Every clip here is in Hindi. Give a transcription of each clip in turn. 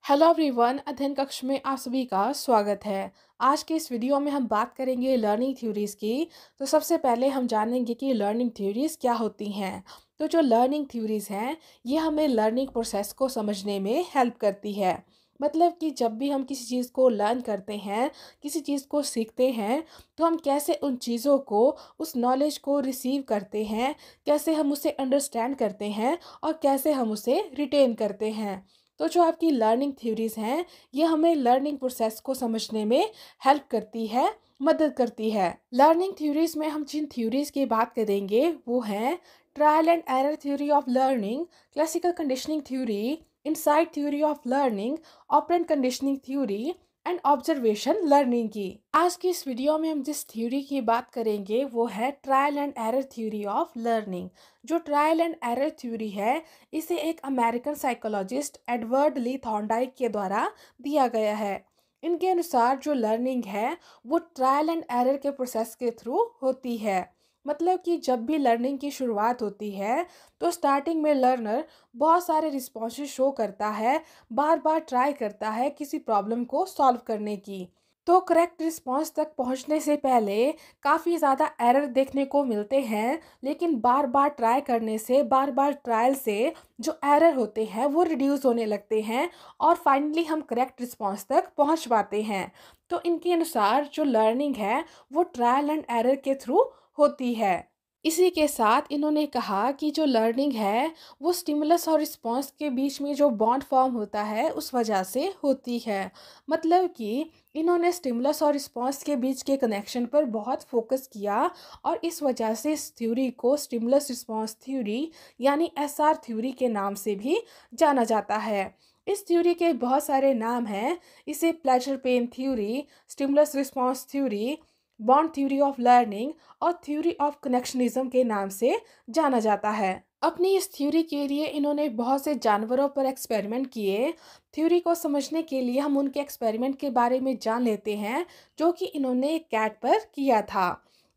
हेलो एवरीवन, अध्ययन कक्ष में आप सभी का स्वागत है। आज के इस वीडियो में हम बात करेंगे लर्निंग थ्योरीज की। तो सबसे पहले हम जानेंगे कि लर्निंग थ्योरीज क्या होती हैं। तो जो लर्निंग थ्योरीज हैं ये हमें लर्निंग प्रोसेस को समझने में हेल्प करती है। मतलब कि जब भी हम किसी चीज़ को लर्न करते हैं, किसी चीज़ को सीखते हैं, तो हम कैसे उन चीज़ों को, उस नॉलेज को रिसीव करते हैं, कैसे हम उसे अंडरस्टैंड करते हैं और कैसे हम उसे रिटेन करते हैं। तो जो आपकी लर्निंग थ्योरीज हैं ये हमें लर्निंग प्रोसेस को समझने में हेल्प करती है, मदद करती है। लर्निंग थ्योरीज में हम जिन थ्योरीज की बात करेंगे वो हैं trial and error theory of learning, classical conditioning theory, insight theory of learning, operant conditioning theory and observation learning की। आज की इस वीडियो में हम जिस थ्योरी की बात करेंगे वो है trial and error theory of learning. जो ट्रायल एंड एरर थ्योरी है इसे एक अमेरिकन साइकोलॉजिस्ट एडवर्ड ली थॉर्नडाइक के द्वारा दिया गया है। इनके अनुसार जो लर्निंग है वो ट्रायल एंड एरर के प्रोसेस के थ्रू होती है। मतलब कि जब भी लर्निंग की शुरुआत होती है तो स्टार्टिंग में लर्नर बहुत सारे रिस्पॉन्सेज शो करता है, बार बार ट्राई करता है किसी प्रॉब्लम को सॉल्व करने की। तो करेक्ट रिस्पॉन्स तक पहुंचने से पहले काफ़ी ज़्यादा एरर देखने को मिलते हैं, लेकिन बार बार ट्राई करने से, बार बार ट्रायल से जो एरर होते हैं वो रिड्यूस होने लगते हैं और फाइनली हम करेक्ट रिस्पॉन्स तक पहुंच पाते हैं। तो इनके अनुसार जो लर्निंग है वो ट्रायल एंड एरर के थ्रू होती है। इसी के साथ इन्होंने कहा कि जो लर्निंग है वो स्टिमुलस और रिस्पॉन्स के बीच में जो बॉन्ड फॉर्म होता है उस वजह से होती है। मतलब कि इन्होंने स्टिमुलस और रिस्पॉन्स के बीच के कनेक्शन पर बहुत फोकस किया और इस वजह से इस थ्योरी को स्टिमुलस रिस्पॉन्स थ्योरी यानी एसआर थ्योरी के नाम से भी जाना जाता है। इस थ्योरी के बहुत सारे नाम हैं। इसे pleasure pain theory, stimulus response theory, bond theory of learning और थ्योरी ऑफ कनेक्शनिज्म के नाम से जाना जाता है। अपनी इस थ्योरी के लिए इन्होंने बहुत से जानवरों पर एक्सपेरिमेंट किए। थ्योरी को समझने के लिए हम उनके एक्सपेरिमेंट के बारे में जान लेते हैं, जो कि इन्होंने एक कैट पर किया था।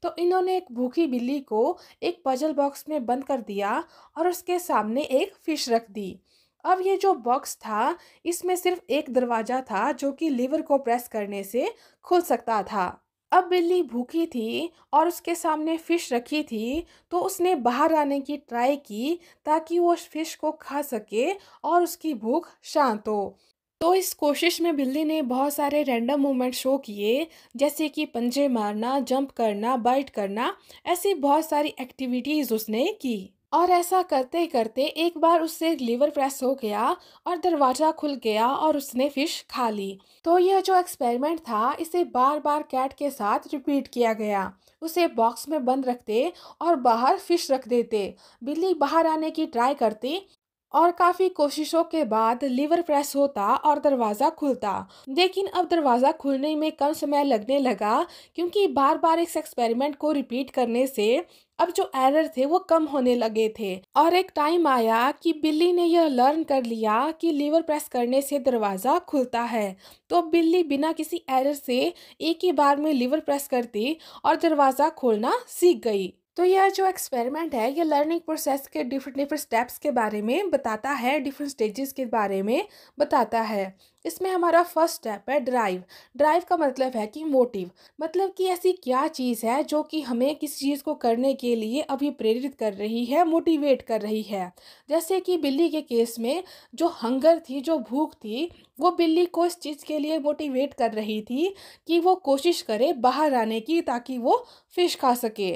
तो इन्होंने एक भूखी बिल्ली को एक पजल बॉक्स में बंद कर दिया और उसके सामने एक फिश रख दी। अब ये जो बॉक्स था इसमें सिर्फ एक दरवाज़ा था जो कि लीवर को प्रेस करने से खुल सकता था। अब बिल्ली भूखी थी और उसके सामने फिश रखी थी, तो उसने बाहर आने की ट्राई की ताकि वो उस फिश को खा सके और उसकी भूख शांत हो। तो इस कोशिश में बिल्ली ने बहुत सारे रैंडम मूवमेंट शो किए, जैसे कि पंजे मारना, जंप करना, बाइट करना। ऐसी बहुत सारी एक्टिविटीज उसने की और ऐसा करते करते एक बार उससे लीवर प्रेस हो गया और दरवाज़ा खुल गया और उसने फिश खा ली। तो यह जो एक्सपेरिमेंट था इसे बार बार कैट के साथ रिपीट किया गया। उसे बॉक्स में बंद रखते और बाहर फिश रख देते। बिल्ली बाहर आने की ट्राई करती और काफ़ी कोशिशों के बाद लीवर प्रेस होता और दरवाज़ा खुलता। लेकिन अब दरवाज़ा खुलने में कम समय लगने लगा, क्योंकि बार बार इस एक्सपेरिमेंट को रिपीट करने से अब जो एरर थे वो कम होने लगे थे। और एक टाइम आया कि बिल्ली ने यह लर्न कर लिया कि लीवर प्रेस करने से दरवाज़ा खुलता है। तो बिल्ली बिना किसी एरर से एक ही बार में लीवर प्रेस करती और दरवाज़ा खोलना सीख गई। तो यह जो एक्सपेरिमेंट है ये लर्निंग प्रोसेस के डिफरेंट डिफरेंट स्टेप्स के बारे में बताता है, डिफरेंट स्टेजेस के बारे में बताता है। इसमें हमारा फर्स्ट स्टेप है ड्राइव। ड्राइव का मतलब है कि मोटिव, मतलब कि ऐसी क्या चीज़ है जो कि हमें किसी चीज़ को करने के लिए अभी प्रेरित कर रही है, मोटिवेट कर रही है। जैसे कि बिल्ली के केस में जो हंगर थी, जो भूख थी, वो बिल्ली को इस चीज़ के लिए मोटिवेट कर रही थी कि वो कोशिश करे बाहर आने की ताकि वो फिश खा सके।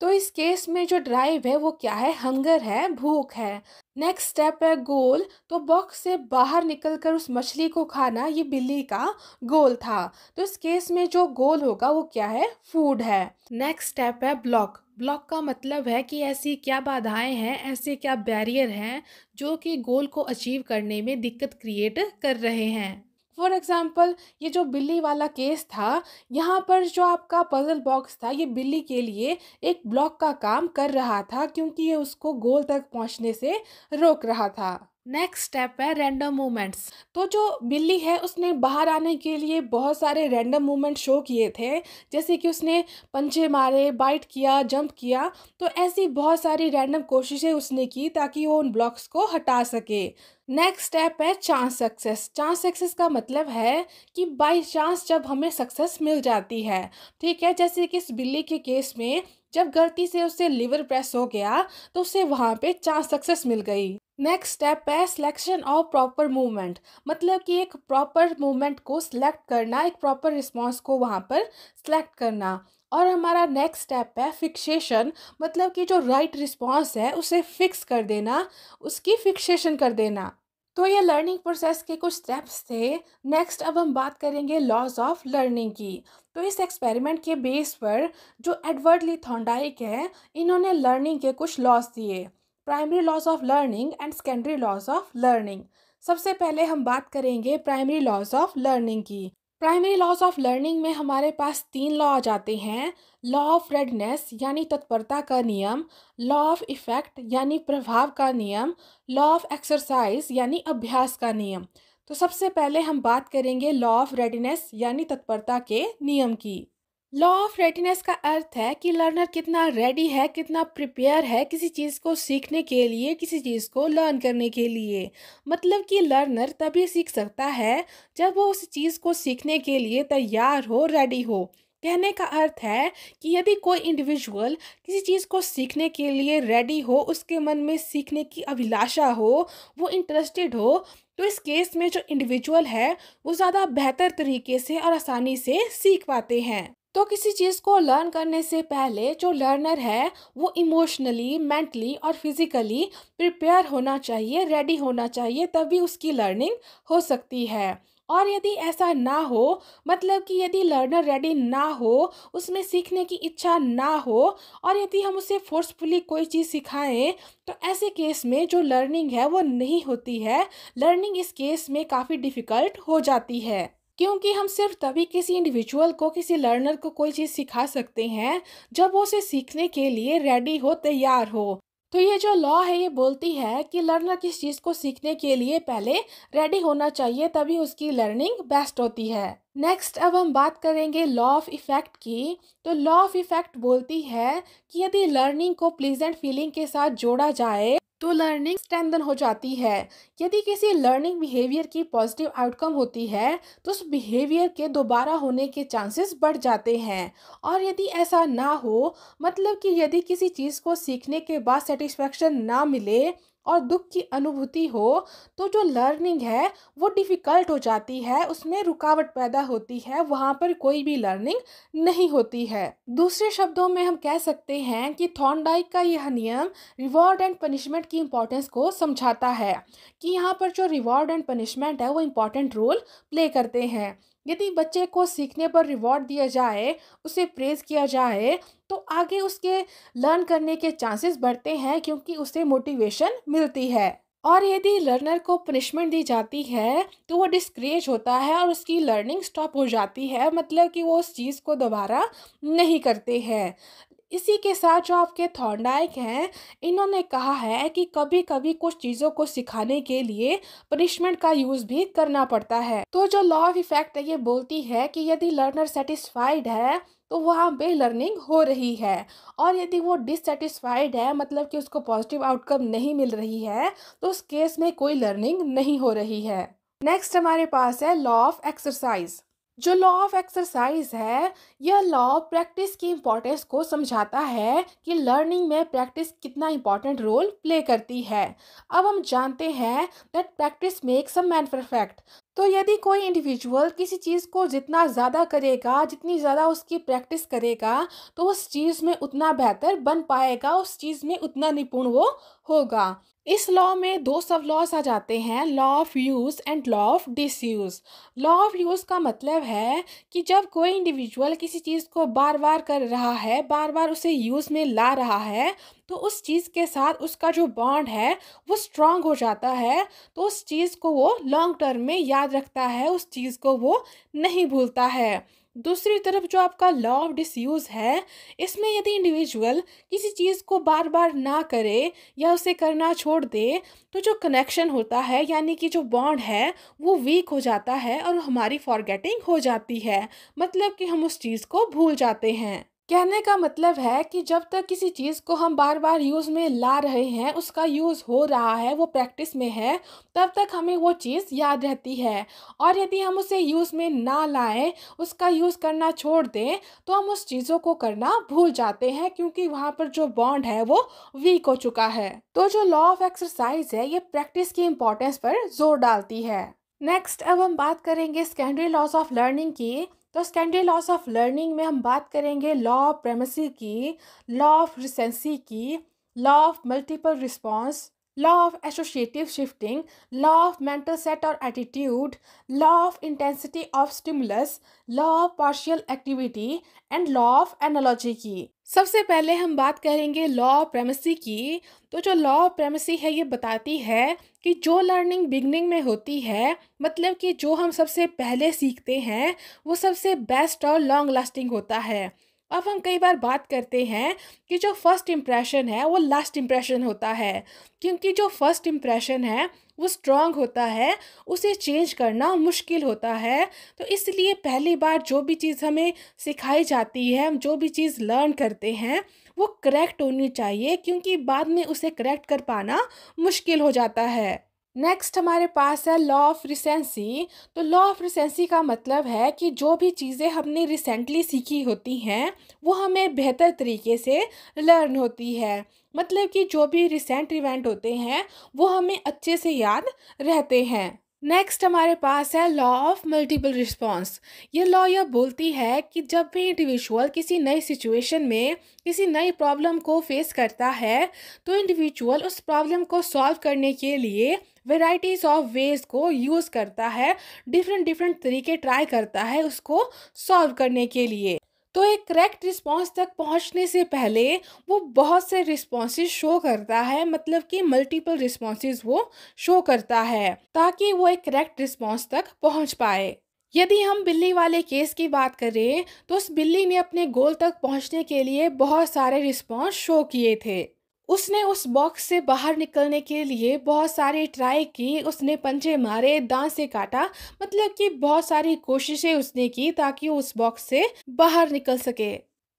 तो इस केस में जो ड्राइव है वो क्या है? हंगर है, भूख है। नेक्स्ट स्टेप है गोल। तो बॉक्स से बाहर निकलकर उस मछली को खाना ये बिल्ली का गोल था। तो इस केस में जो गोल होगा वो क्या है? फूड है। नेक्स्ट स्टेप है ब्लॉक। ब्लॉक का मतलब है कि ऐसी क्या बाधाएं हैं, ऐसे क्या बैरियर हैं जो कि गोल को अचीव करने में दिक्कत क्रिएट कर रहे हैं। फॉर एग्जाम्पल ये जो बिल्ली वाला केस था, यहाँ पर जो आपका पजल बॉक्स था ये बिल्ली के लिए एक ब्लॉक का काम कर रहा था, क्योंकि ये उसको गोल तक पहुँचने से रोक रहा था। नेक्स्ट स्टेप है रैंडम मूवमेंट्स। तो जो बिल्ली है उसने बाहर आने के लिए बहुत सारे रैंडम मूवमेंट शो किए थे, जैसे कि उसने पंजे मारे, बाइट किया, जंप किया। तो ऐसी बहुत सारी रैंडम कोशिशें उसने की ताकि वो उन ब्लॉक्स को हटा सके। नेक्स्ट स्टेप है चांस सक्सेस। चांस सक्सेस का मतलब है कि बाई चांस जब हमें सक्सेस मिल जाती है, ठीक है, जैसे कि इस बिल्ली के केस में जब गलती से उससे लिवर प्रेस हो गया तो उसे वहाँ पे चांस सक्सेस मिल गई। नेक्स्ट स्टेप है सिलेक्शन ऑफ प्रॉपर मूवमेंट। मतलब कि एक प्रॉपर मूवमेंट को सिलेक्ट करना, एक प्रॉपर रिस्पॉन्स को वहाँ पर सिलेक्ट करना। और हमारा नेक्स्ट स्टेप है फिक्सेशन। मतलब कि जो राइट रिस्पॉन्स है उसे फिक्स कर देना, उसकी फिक्सेशन कर देना। तो ये लर्निंग प्रोसेस के कुछ स्टेप्स थे। नेक्स्ट अब हम बात करेंगे लॉज ऑफ लर्निंग की। तो इस एक्सपेरिमेंट के बेस पर जो एडवर्ड ली थॉर्नडाइक है, इन्होंने लर्निंग के कुछ लॉज दिए, primary laws of learning and secondary laws of learning. सबसे पहले हम बात करेंगे प्राइमरी लॉज ऑफ लर्निंग की। प्राइमरी लॉज ऑफ लर्निंग में हमारे पास 3 लॉ आ जाते हैं। लॉ ऑफ रेडनेस यानी तत्परता का नियम, लॉ ऑफ इफेक्ट यानी प्रभाव का नियम, लॉ ऑफ एक्सरसाइज यानी अभ्यास का नियम। तो सबसे पहले हम बात करेंगे लॉ ऑफ रेडनेस यानी तत्परता के नियम की। लॉ ऑफ रेडीनेस का अर्थ है कि लर्नर कितना रेडी है, कितना प्रिपेयर है किसी चीज़ को सीखने के लिए, किसी चीज़ को लर्न करने के लिए। मतलब कि लर्नर तभी सीख सकता है जब वो उस चीज़ को सीखने के लिए तैयार हो, रेडी हो। कहने का अर्थ है कि यदि कोई इंडिविजुअल किसी चीज़ को सीखने के लिए रेडी हो, उसके मन में सीखने की अभिलाषा हो, वो इंटरेस्टेड हो, तो इस केस में जो इंडिविजुअल है वो ज़्यादा बेहतर तरीके से और आसानी से सीख पाते हैं। तो किसी चीज़ को लर्न करने से पहले जो लर्नर है वो इमोशनली, मेंटली और फिजिकली प्रिपेयर होना चाहिए, रेडी होना चाहिए, तभी उसकी लर्निंग हो सकती है। और यदि ऐसा ना हो, मतलब कि यदि लर्नर रेडी ना हो, उसमें सीखने की इच्छा ना हो, और यदि हम उसे फोर्सफुली कोई चीज़ सिखाएं, तो ऐसे केस में जो लर्निंग है वो नहीं होती है। लर्निंग इस केस में काफ़ी डिफ़िकल्ट हो जाती है, क्योंकि हम सिर्फ तभी किसी इंडिविजुअल को, किसी लर्नर को कोई चीज़ सिखा सकते हैं जब वो उसे सीखने के लिए रेडी हो, तैयार हो। तो ये जो लॉ है ये बोलती है कि लर्नर किस चीज़ को सीखने के लिए पहले रेडी होना चाहिए, तभी उसकी लर्निंग बेस्ट होती है। नेक्स्ट अब हम बात करेंगे लॉ ऑफ इफेक्ट की। तो लॉ ऑफ इफेक्ट बोलती है कि यदि लर्निंग को प्लीजेंट फीलिंग के साथ जोड़ा जाए तो लर्निंग स्ट्रेंथन हो जाती है। यदि किसी लर्निंग बिहेवियर की पॉजिटिव आउटकम होती है तो उस बिहेवियर के दोबारा होने के चांसेस बढ़ जाते हैं। और यदि ऐसा ना हो, मतलब कि यदि किसी चीज़ को सीखने के बाद सेटिस्फैक्शन ना मिले और दुख की अनुभूति हो, तो जो लर्निंग है वो डिफ़िकल्ट हो जाती है, उसमें रुकावट पैदा होती है, वहाँ पर कोई भी लर्निंग नहीं होती है। दूसरे शब्दों में हम कह सकते हैं कि थॉर्नडाइक का यह नियम रिवॉर्ड एंड पनिशमेंट की इम्पोर्टेंस को समझाता है कि यहाँ पर जो रिवॉर्ड एंड पनिशमेंट है वो इम्पोर्टेंट रोल प्ले करते हैं। यदि बच्चे को सीखने पर रिवॉर्ड दिया जाए, उसे प्रेज़ किया जाए, तो आगे उसके लर्न करने के चांसेस बढ़ते हैं, क्योंकि उसे मोटिवेशन मिलती है। और यदि लर्नर को पनिशमेंट दी जाती है तो वो डिस्करेज होता है और उसकी लर्निंग स्टॉप हो जाती है, मतलब कि वो उस चीज़ को दोबारा नहीं करते हैं। इसी के साथ जो आपके थॉर्नडाइक हैं, इन्होंने कहा है कि कभी कभी कुछ चीज़ों को सिखाने के लिए पनिशमेंट का यूज़ भी करना पड़ता है। तो जो लॉ ऑफ इफेक्ट है ये बोलती है कि यदि लर्नर सेटिस्फाइड है तो वहाँ पे लर्निंग हो रही है, और यदि वो डिससेटिस्फाइड है, मतलब कि उसको पॉजिटिव आउटकम नहीं मिल रही है, तो उस केस में कोई लर्निंग नहीं हो रही है। नेक्स्ट हमारे पास है लॉ ऑफ एक्सरसाइज। जो लॉ ऑफ एक्सरसाइज है, यह लॉ प्रैक्टिस की इम्पोर्टेंस को समझाता है कि लर्निंग में प्रैक्टिस कितना इम्पोर्टेंट रोल प्ले करती है। अब हम जानते हैं that practice makes a man perfect. तो यदि कोई इंडिविजुअल किसी चीज़ को जितना ज़्यादा करेगा, जितनी ज़्यादा उसकी प्रैक्टिस करेगा, तो उस चीज़ में उतना बेहतर बन पाएगा, उस चीज़ में उतना निपुण वो होगा। इस लॉ में दो सब लॉस आ जाते हैं, law of use and law of disuse. Law of use का मतलब है कि जब कोई इंडिविजुअल किसी चीज़ को बार बार कर रहा है, बार बार उसे यूज़ में ला रहा है, तो उस चीज़ के साथ उसका जो बॉन्ड है वो स्ट्रांग हो जाता है। तो उस चीज़ को वो लॉन्ग टर्म में याद रखता है, उस चीज़ को वो नहीं भूलता है। दूसरी तरफ जो आपका लॉ ऑफ डिसयूज़ है, इसमें यदि इंडिविजुअल किसी चीज़ को बार-बार ना करे या उसे करना छोड़ दे, तो जो कनेक्शन होता है यानी कि जो बॉन्ड है, वो वीक हो जाता है और हमारी फॉरगेटिंग हो जाती है। मतलब कि हम उस चीज़ को भूल जाते हैं। कहने का मतलब है कि जब तक किसी चीज़ को हम बार-बार यूज़ में ला रहे हैं, उसका यूज़ हो रहा है, वो प्रैक्टिस में है, तब तक हमें वो चीज़ याद रहती है। और यदि हम उसे यूज़ में ना लाएँ, उसका यूज़ करना छोड़ दें, तो हम उस चीज़ों को करना भूल जाते हैं क्योंकि वहाँ पर जो बॉन्ड है वो वीक हो चुका है। तो जो लॉ ऑफ एक्सरसाइज़ है, ये प्रैक्टिस की इम्पोर्टेंस पर ज़ोर डालती है। नेक्स्ट अब हम बात करेंगे सेकेंडरी लॉज़ ऑफ लर्निंग की। तो सेकेंडरी लॉस ऑफ लर्निंग में हम बात करेंगे लॉ ऑफ प्रेमेसी की, लॉ ऑफ रिसेंसी की, law of multiple response, law of associative shifting, law of mental set और attitude, law of intensity of stimulus, law of partial activity and law of analogy की। सबसे पहले हम बात करेंगे लॉ ऑफ प्रेमेसी की। तो जो लॉ ऑफ प्रेमेसी है, ये बताती है कि जो लर्निंग बिगनिंग में होती है, मतलब कि जो हम सबसे पहले सीखते हैं, वो सबसे बेस्ट और लॉन्ग लास्टिंग होता है। अब हम कई बार बात करते हैं कि जो फर्स्ट इम्प्रेशन है वो लास्ट इम्प्रेशन होता है, क्योंकि जो फर्स्ट इम्प्रेशन है वो स्ट्रांग होता है, उसे चेंज करना मुश्किल होता है। तो इसलिए पहली बार जो भी चीज़ हमें सिखाई जाती है, हम जो भी चीज़ लर्न करते हैं, वो करेक्ट होनी चाहिए, क्योंकि बाद में उसे करेक्ट कर पाना मुश्किल हो जाता है। नेक्स्ट हमारे पास है लॉ ऑफ रिसेंसी। तो लॉ ऑफ रिसेंसी का मतलब है कि जो भी चीज़ें हमने रिसेंटली सीखी होती हैं, वो हमें बेहतर तरीके से लर्न होती है। मतलब कि जो भी रिसेंट इवेंट होते हैं, वो हमें अच्छे से याद रहते हैं। नेक्स्ट हमारे पास है लॉ ऑफ मल्टीपल रिस्पॉन्स। ये लॉ यह बोलती है कि जब भी इंडिविजुअल किसी नई सिचुएशन में किसी नई प्रॉब्लम को फेस करता है, तो इंडिविजुअल उस प्रॉब्लम को सॉल्व करने के लिए वेराइटीज़ ऑफ वेज को यूज़ करता है, डिफरेंट डिफरेंट तरीके ट्राई करता है उसको सॉल्व करने के लिए। तो एक करेक्ट रिस्पॉन्स तक पहुंचने से पहले वो बहुत से रिस्पॉन्सेज शो करता है, मतलब कि मल्टीपल रिस्पॉन्सेज वो शो करता है, ताकि वो एक करेक्ट रिस्पॉन्स तक पहुंच पाए। यदि हम बिल्ली वाले केस की बात करें, तो उस बिल्ली ने अपने गोल तक पहुंचने के लिए बहुत सारे रिस्पॉन्स शो किए थे। उसने उस बॉक्स से बाहर निकलने के लिए बहुत सारी ट्राई की, उसने पंजे मारे, दांत से काटा, मतलब कि बहुत सारी कोशिशें उसने की ताकि वो उस बॉक्स से बाहर निकल सके।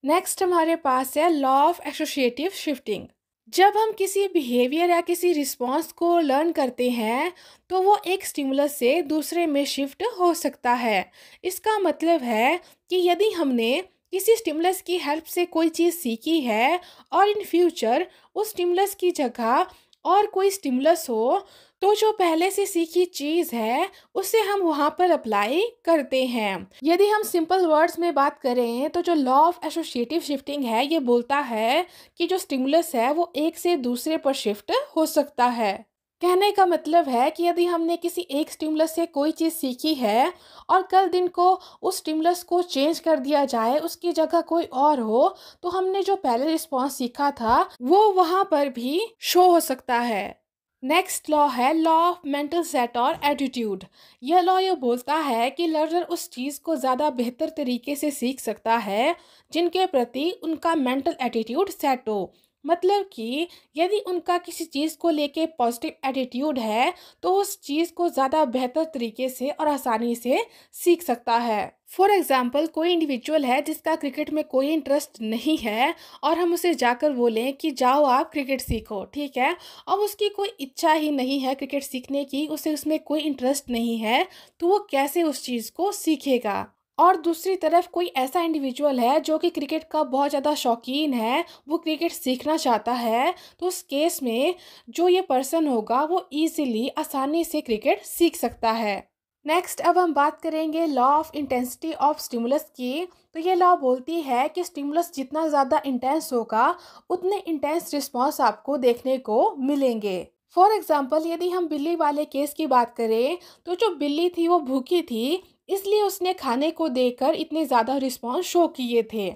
नेक्स्ट हमारे पास है लॉ ऑफ एसोसिएटिव शिफ्टिंग। जब हम किसी बिहेवियर या किसी रिस्पॉन्स को लर्न करते हैं, तो वो एक स्टिमुलस से दूसरे में शिफ्ट हो सकता है। इसका मतलब है कि यदि हमने किसी स्टिमुलस की हेल्प से कोई चीज़ सीखी है और इन फ्यूचर उस स्टिमुलस की जगह और कोई स्टिमुलस हो, तो जो पहले से सीखी चीज़ है उसे हम वहाँ पर अप्लाई करते हैं। यदि हम सिंपल वर्ड्स में बात करें, तो जो लॉ ऑफ एसोसिएटिव शिफ्टिंग है, ये बोलता है कि जो स्टिमुलस है वो एक से दूसरे पर शिफ्ट हो सकता है। कहने का मतलब है कि यदि हमने किसी एक स्टिमुलस से कोई चीज़ सीखी है और कल दिन को उस स्टिमुलस को चेंज कर दिया जाए, उसकी जगह कोई और हो, तो हमने जो पहले रिस्पॉन्स सीखा था वो वहाँ पर भी शो हो सकता है। नेक्स्ट लॉ है लॉ ऑफ मेंटल सेट और एटीट्यूड। यह लॉ ये बोलता है कि लर्नर उस चीज़ को ज़्यादा बेहतर तरीके से सीख सकता है जिनके प्रति उनका मेंटल एटीट्यूड सेट हो। मतलब कि यदि उनका किसी चीज़ को लेके पॉजिटिव एटीट्यूड है, तो उस चीज़ को ज़्यादा बेहतर तरीके से और आसानी से सीख सकता है। फॉर एग्ज़ाम्पल, कोई इंडिविजुअल है जिसका क्रिकेट में कोई इंटरेस्ट नहीं है और हम उसे जाकर बोलें कि जाओ आप क्रिकेट सीखो, ठीक है। अब उसकी कोई इच्छा ही नहीं है क्रिकेट सीखने की, उसे उसमें कोई इंटरेस्ट नहीं है, तो वो कैसे उस चीज़ को सीखेगा। और दूसरी तरफ कोई ऐसा इंडिविजुअल है जो कि क्रिकेट का बहुत ज़्यादा शौकीन है, वो क्रिकेट सीखना चाहता है, तो उस केस में जो ये पर्सन होगा वो ईज़िली आसानी से क्रिकेट सीख सकता है। नेक्स्ट अब हम बात करेंगे law of intensity of stimulus की। तो ये लॉ बोलती है कि स्टिमुलस जितना ज़्यादा इंटेंस होगा, उतने इंटेंस रिस्पॉन्स आपको देखने को मिलेंगे। फॉर एग्ज़ाम्पल, यदि हम बिल्ली वाले केस की बात करें, तो जो बिल्ली थी वो भूखी थी, इसलिए उसने खाने को देकर इतने ज़्यादा रिस्पॉन्स शो किए थे।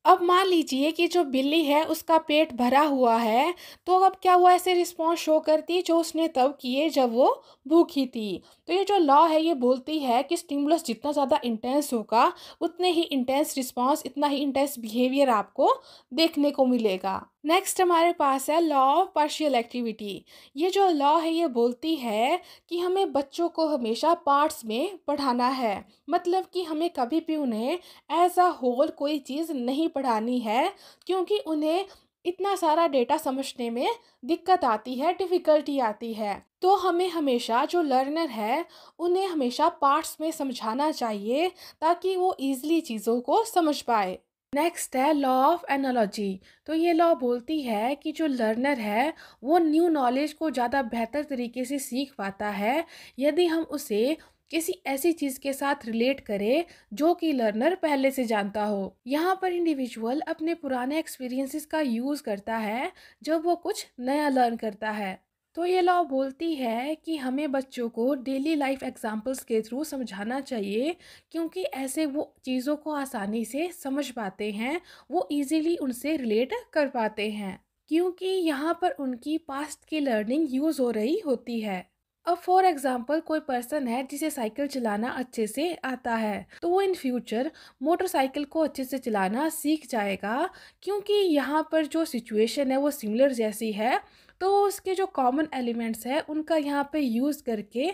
अब मान लीजिए कि जो बिल्ली है उसका पेट भरा हुआ है, तो अब क्या वो ऐसे रिस्पॉन्स शो करती जो उसने तब किए जब वो भूखी थी। तो ये जो लॉ है ये बोलती है कि स्टिमुलस जितना ज़्यादा इंटेंस होगा, उतने ही इंटेंस रिस्पॉन्स, इतना ही इंटेंस बिहेवियर आपको देखने को मिलेगा। नेक्स्ट हमारे पास है लॉ ऑफ पार्शियल एक्टिविटी। ये जो लॉ है ये बोलती है कि हमें बच्चों को हमेशा पार्ट्स में पढ़ाना है। मतलब कि हमें कभी भी उन्हें एज अ होल कोई चीज़ नहीं पढ़ानी है, क्योंकि उन्हें इतना सारा डेटा समझने में दिक्कत आती है, डिफ़िकल्टी आती है। तो हमें हमेशा जो लर्नर है उन्हें हमेशा पार्ट्स में समझाना चाहिए, ताकि वो ईज़िली चीज़ों को समझ पाए। नेक्स्ट है लॉ ऑफ एनालॉजी। तो ये लॉ बोलती है कि जो लर्नर है वो न्यू नॉलेज को ज़्यादा बेहतर तरीके से सीख पाता है यदि हम उसे किसी ऐसी चीज़ के साथ रिलेट करें जो कि लर्नर पहले से जानता हो। यहाँ पर इंडिविजुअल अपने पुराने एक्सपीरियंसेस का यूज़ करता है जब वो कुछ नया लर्न करता है। तो ये लॉ बोलती है कि हमें बच्चों को डेली लाइफ एग्जांपल्स के थ्रू समझाना चाहिए, क्योंकि ऐसे वो चीज़ों को आसानी से समझ पाते हैं, वो इजीली उनसे रिलेट कर पाते हैं, क्योंकि यहाँ पर उनकी पास्ट की लर्निंग यूज़ हो रही होती है। अब फॉर एग्जांपल कोई पर्सन है जिसे साइकिल चलाना अच्छे से आता है, तो वो इन फ्यूचर मोटरसाइकिल को अच्छे से चलाना सीख जाएगा, क्योंकि यहाँ पर जो सिचुएशन है वो सिमिलर जैसी है। तो उसके जो कॉमन एलिमेंट्स है उनका यहाँ पे यूज़ करके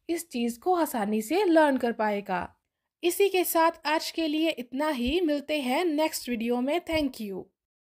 इस चीज़ को आसानी से लर्न कर पाएगा। इसी के साथ आज के लिए इतना ही, मिलते हैं नेक्स्ट वीडियो में। Thank you.